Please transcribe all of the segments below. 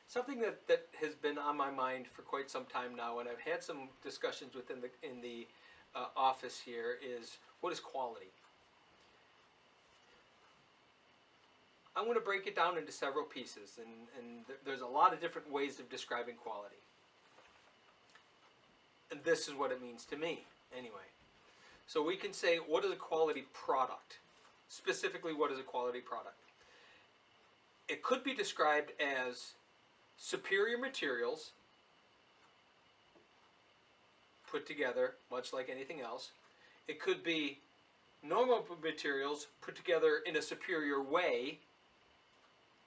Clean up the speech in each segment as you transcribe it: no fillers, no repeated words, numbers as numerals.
Something that has been on my mind for quite some time now, and I've had some discussions within the office here, is what is quality? I'm going to break it down into several pieces, and there's a lot of different ways of describing quality. And this is what it means to me, anyway. So we can say, what is a quality product? Specifically, what is a quality product? It could be described as superior materials put together, much like anything else. It could be normal materials put together in a superior way.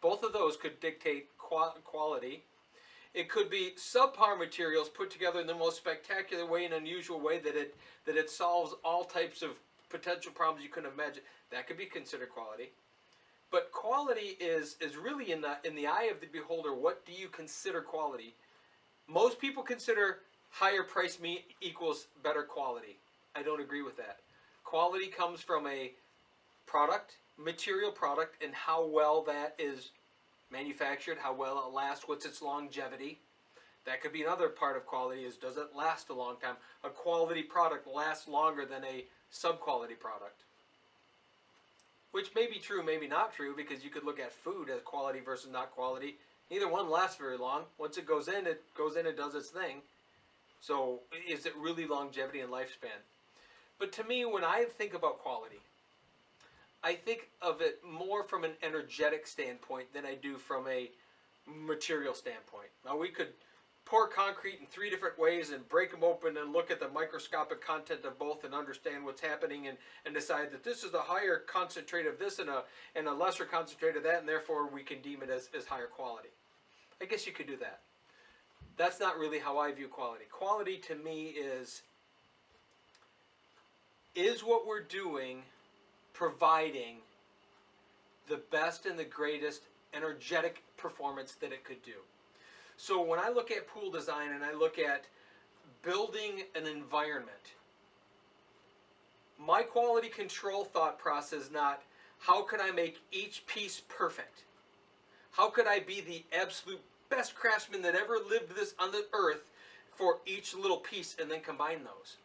Both of those could dictate quality. It could be subpar materials put together in the most spectacular way and unusual way that it solves all types of potential problems you couldn't imagine. That could be considered quality. But quality is really in the eye of the beholder. What do you consider quality? Most people consider higher price meat equals better quality. I don't agree with that. Quality comes from a product, material product, and how well that is manufactured, how well it lasts, what's its longevity. That could be another part of quality, is does it last a long time? A quality product lasts longer than a sub-quality product. Which may be true, maybe not true, because you could look at food as quality versus not quality. Neither one lasts very long. Once it goes in and does its thing. So is it really longevity and lifespan? But to me, when I think about quality, I think of it more from an energetic standpoint than I do from a material standpoint. Now, we could pour concrete in 3 different ways and break them open and look at the microscopic content of both and understand what's happening and decide that this is a higher concentrate of this and a lesser concentrate of that, and therefore we can deem it as higher quality. I guess you could do that. That's not really how I view quality. Quality to me is what we're doing providing the best and the greatest energetic performance that it could do. So when I look at pool design and I look at building an environment, my quality control thought process is not how can I make each piece perfect? How could I be the absolute best craftsman that ever lived this on the earth for each little piece and then combine those?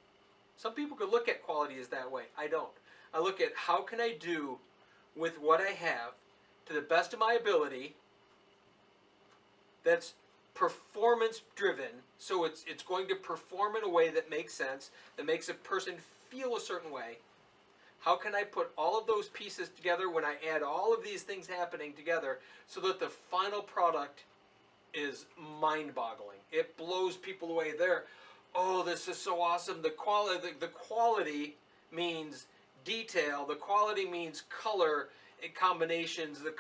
Some people could look at quality as that way. I don't. I look at how can I do with what I have to the best of my ability that's performance driven, so it's going to perform in a way that makes sense, that makes a person feel a certain way. How can I put all of those pieces together when I add all of these things happening together so that the final product is mind-boggling? It blows people away. Oh, this is so awesome. The quality means detail. The quality means color and combinations. The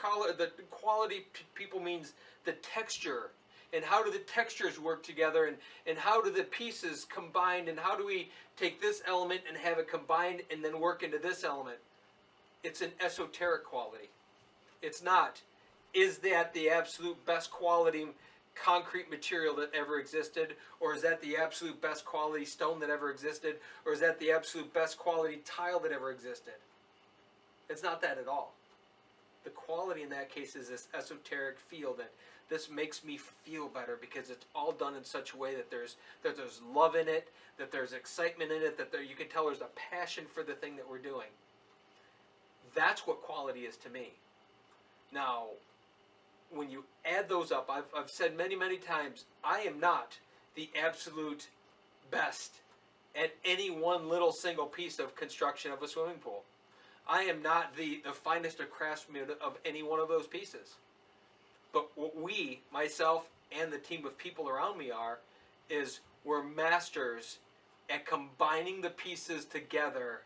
quality people means the texture. And how do the textures work together, and how do the pieces combine, and how do we take this element and have it combined and then work into this element? It's an esoteric quality. It's not, is that the absolute best quality concrete material that ever existed, or is that the absolute best quality stone that ever existed, or is that the absolute best quality tile that ever existed? It's not that at all. The quality in that case is this esoteric feel that this makes me feel better because it's all done in such a way that there's love in it, that there's excitement in it, that you can tell there's a passion for the thing that we're doing. That's what quality is to me. Now, when you add those up, I've said many, many times, I am not the absolute best at any one little single piece of construction of a swimming pool. I am not the finest of craftsmen of any one of those pieces. But what we, myself, and the team of people around me is we're masters at combining the pieces together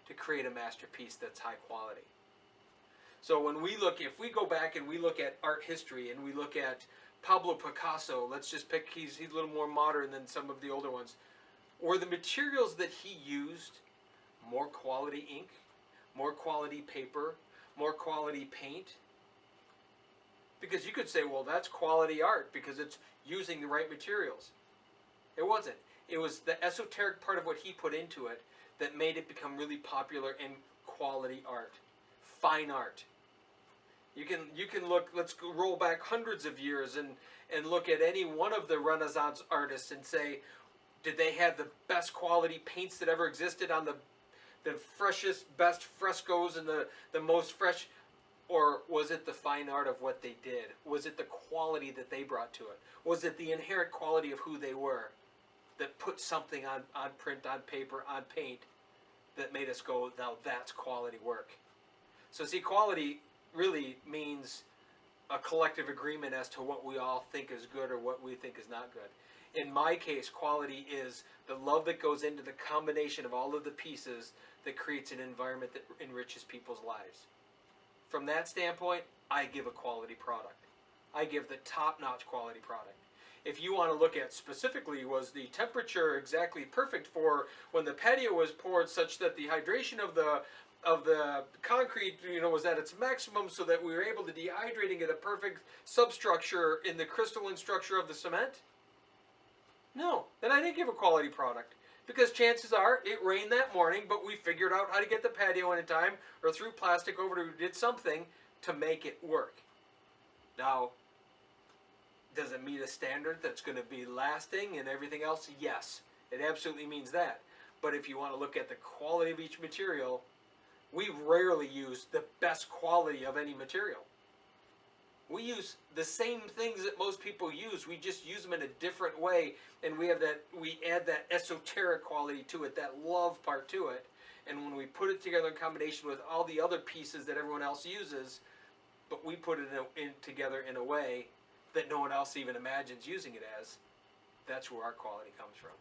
to create a masterpiece that's high quality. So when if we go back and we look at art history and we look at Pablo Picasso, let's just pick, he's a little more modern than some of the older ones, were the materials that he used more quality ink, more quality paper, more quality paint? Because you could say, well, that's quality art because it's using the right materials. It wasn't. It was the esoteric part of what he put into it that made it become really popular in quality art, fine art. You can look. Let's roll back hundreds of years and look at any one of the Renaissance artists and say, did they have the best quality paints that ever existed on the freshest, best frescoes and the most fresh, or was it the fine art of what they did? Was it the quality that they brought to it? Was it the inherent quality of who they were that put something on print, on paper, on paint that made us go, now that's quality work? So see, quality really means a collective agreement as to what we all think is good or what we think is not good. In my case, quality is the love that goes into the combination of all of the pieces that creates an environment that enriches people's lives. From that standpoint, I give a quality product. I give the top-notch quality product. If you want to look at specifically, was the temperature exactly perfect for when the patio was poured, such that the hydration of the concrete, was at its maximum, so that we were able to dehydrating at a perfect substructure in the crystalline structure of the cement? No, then I didn't give a quality product. Because chances are it rained that morning, but we figured out how to get the patio in time, or threw plastic over it, or did something to make it work. Now, does it meet a standard that's going to be lasting and everything else? Yes, it absolutely means that. But if you want to look at the quality of each material, we rarely use the best quality of any material. We use the same things that most people use. We just use them in a different way, and we add that esoteric quality to it, that love part to it. And when we put it together in combination with all the other pieces that everyone else uses, but we put it together in a way that no one else even imagines using it as, that's where our quality comes from.